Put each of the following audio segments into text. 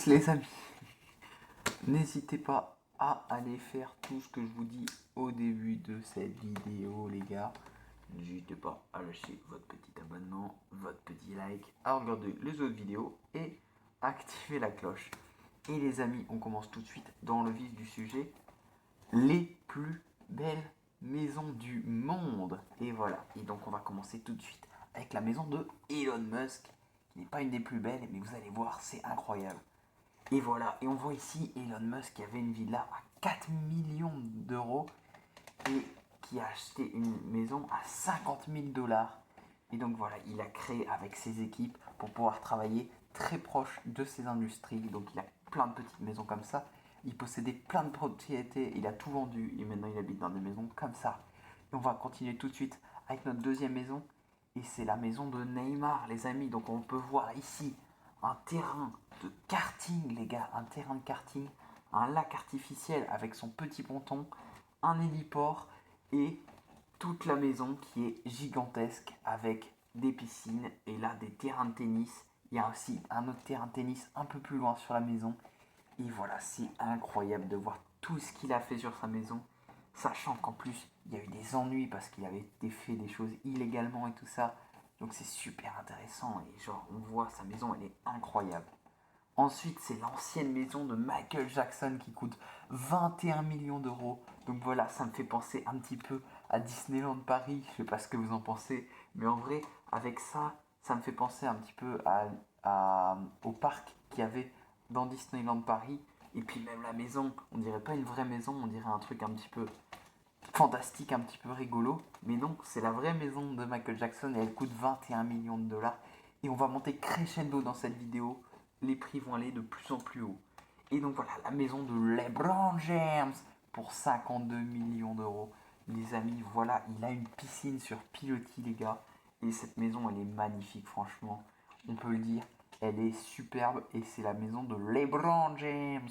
tous les amis. N'hésitez pas à aller faire tout ce que je vous dis au début de cette vidéo, les gars. N'hésitez pas à lâcher votre petit abonnement, votre petit like, à regarder les autres vidéos et à activer la cloche. Et les amis, on commence tout de suite dans le vif du sujet. Les plus belles maisons du monde. Et voilà. Et donc on va commencer tout de suite avec la maison de Elon Musk, qui n'est pas une des plus belles, mais vous allez voir, c'est incroyable. Et voilà, et on voit ici Elon Musk qui avait une villa à 4 millions d'euros et qui a acheté une maison à 50 000 dollars. Et donc voilà, il a créé avec ses équipes pour pouvoir travailler très proche de ses industries. Donc il a plein de petites maisons comme ça. Il possédait plein de propriétés, il a tout vendu et maintenant il habite dans des maisons comme ça. Et on va continuer tout de suite avec notre deuxième maison. Et c'est la maison de Neymar, les amis. Donc on peut voir ici un terrain de karting, les gars. Un terrain de karting, un lac artificiel avec son petit ponton, un héliport et toute la maison qui est gigantesque avec des piscines et là des terrains de tennis. Il y a aussi un autre terrain de tennis un peu plus loin sur la maison. Et voilà, c'est incroyable de voir tout ce qu'il a fait sur sa maison. Sachant qu'en plus, il y a eu des ennuis parce qu'il avait fait des choses illégalement et tout ça. Donc c'est super intéressant et genre on voit sa maison, elle est incroyable. Ensuite, c'est l'ancienne maison de Michael Jackson qui coûte 21 millions d'euros. Donc voilà, ça me fait penser un petit peu à Disneyland Paris. Je sais pas ce que vous en pensez, mais en vrai, avec ça, ça me fait penser un petit peu au parc qu'il y avait dans Disneyland Paris. Et puis même la maison, on dirait pas une vraie maison, on dirait un truc un petit peu fantastique, un petit peu rigolo. Mais non, c'est la vraie maison de Michael Jackson et elle coûte 21 millions de dollars. Et on va monter crescendo dans cette vidéo. Les prix vont aller de plus en plus haut. Et donc voilà, la maison de LeBron James pour 52 millions d'euros. Les amis, voilà, il a une piscine sur pilotis, les gars. Et cette maison, elle est magnifique, franchement. On peut le dire, elle est superbe et c'est la maison de LeBron James.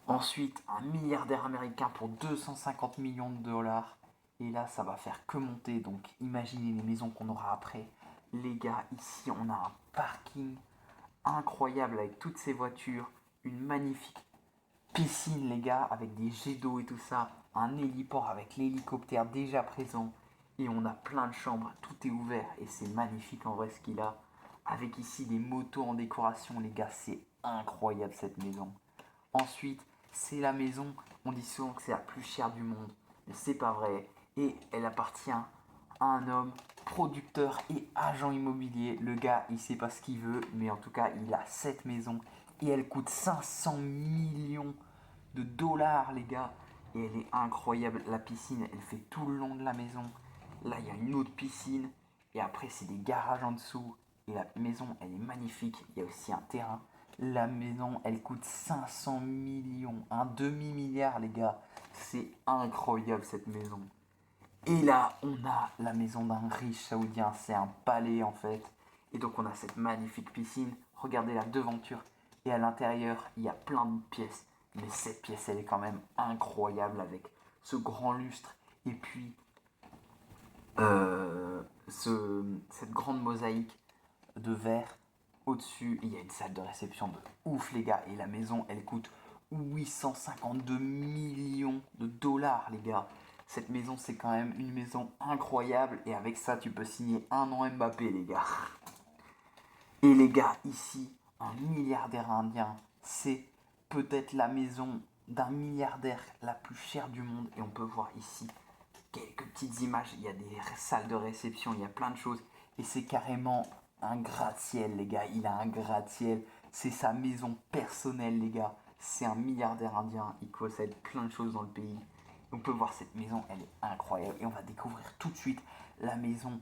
Ensuite, un milliardaire américain pour 250 millions de dollars. Et là, ça va faire que monter. Donc, imaginez les maisons qu'on aura après. Les gars, ici, on a un parking incroyable avec toutes ces voitures. Une magnifique piscine, les gars, avec des jets d'eau et tout ça. Un héliport avec l'hélicoptère déjà présent. Et on a plein de chambres. Tout est ouvert. Et c'est magnifique en vrai ce qu'il a. Avec ici des motos en décoration, les gars. C'est incroyable cette maison. Ensuite, c'est la maison, on dit souvent que c'est la plus chère du monde, mais c'est pas vrai. Et elle appartient à un homme producteur et agent immobilier. Le gars, il sait pas ce qu'il veut, mais en tout cas, il a cette maison et elle coûte 500 millions de dollars, les gars. Et elle est incroyable. La piscine, elle fait tout le long de la maison. Là, il y a une autre piscine. Et après, c'est des garages en dessous. Et la maison, elle est magnifique. Il y a aussi un terrain. La maison, elle coûte 500 millions. Un demi-milliard, les gars. C'est incroyable, cette maison. Et là, on a la maison d'un riche saoudien. C'est un palais, en fait. Et donc, on a cette magnifique piscine. Regardez la devanture. Et à l'intérieur, il y a plein de pièces. Mais cette pièce, elle est quand même incroyable avec ce grand lustre. Et puis, cette grande mosaïque de verre au-dessus. Il y a une salle de réception de ouf, les gars. Et la maison, elle coûte 852 millions de dollars, les gars. Cette maison, c'est quand même une maison incroyable. Et avec ça, tu peux signer un an Mbappé, les gars. Et les gars, ici, un milliardaire indien, c'est peut-être la maison d'un milliardaire la plus chère du monde. Et on peut voir ici quelques petites images. Il y a des salles de réception, il y a plein de choses. Et c'est carrément un gratte-ciel, les gars. Il a un gratte-ciel. C'est sa maison personnelle, les gars. C'est un milliardaire indien. Il possède plein de choses dans le pays. On peut voir cette maison, elle est incroyable. Et on va découvrir tout de suite la maison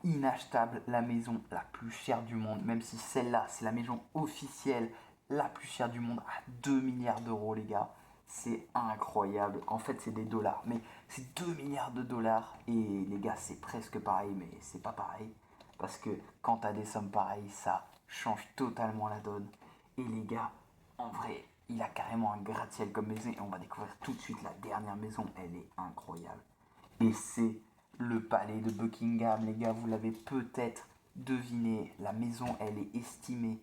inachetable, la maison la plus chère du monde. Même si celle-là, c'est la maison officielle la plus chère du monde à 2 milliards d'euros, les gars. C'est incroyable. En fait, c'est des dollars. Mais c'est 2 milliards de dollars. Et les gars, c'est presque pareil, mais c'est pas pareil. Parce que quand t'as des sommes pareilles, ça change totalement la donne. Et les gars, en vrai, il a carrément un gratte-ciel comme maison. Et on va découvrir tout de suite la dernière maison. Elle est incroyable. Et c'est le palais de Buckingham, les gars. Vous l'avez peut-être deviné. La maison, elle est estimée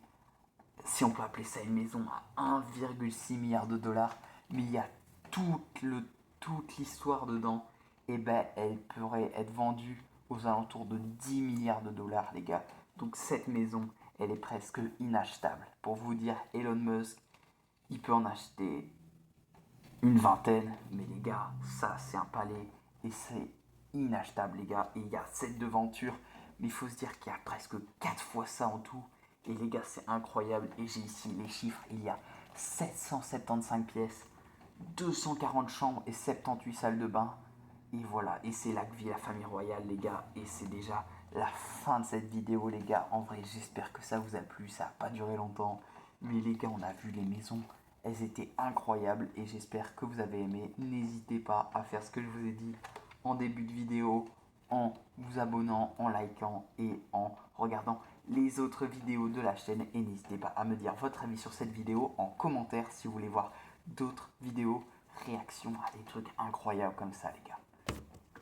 si on peut appeler ça une maison, à 1,6 milliard de dollars, mais il y a toute l'histoire dedans, et ben elle pourrait être vendue aux alentours de 10 milliards de dollars, les gars. Donc cette maison, elle est presque inachetable. Pour vous dire, Elon Musk, il peut en acheter une vingtaine, mais les gars, ça c'est un palais et c'est inachetable, les gars. Et il y a cette devanture, mais il faut se dire qu'il y a presque 4 fois ça en tout. Et les gars, c'est incroyable. Et j'ai ici les chiffres, il y a 775 pièces, 240 chambres et 78 salles de bain. Et voilà, et c'est là que vit la famille royale, les gars. Et c'est déjà la fin de cette vidéo, les gars. En vrai, j'espère que ça vous a plu. Ça n'a pas duré longtemps. Mais les gars, on a vu les maisons. Elles étaient incroyables et j'espère que vous avez aimé. N'hésitez pas à faire ce que je vous ai dit en début de vidéo, en vous abonnant, en likant et en regardant les autres vidéos de la chaîne. Et n'hésitez pas à me dire votre avis sur cette vidéo en commentaire si vous voulez voir d'autres vidéos, réactions à des trucs incroyables comme ça, les gars.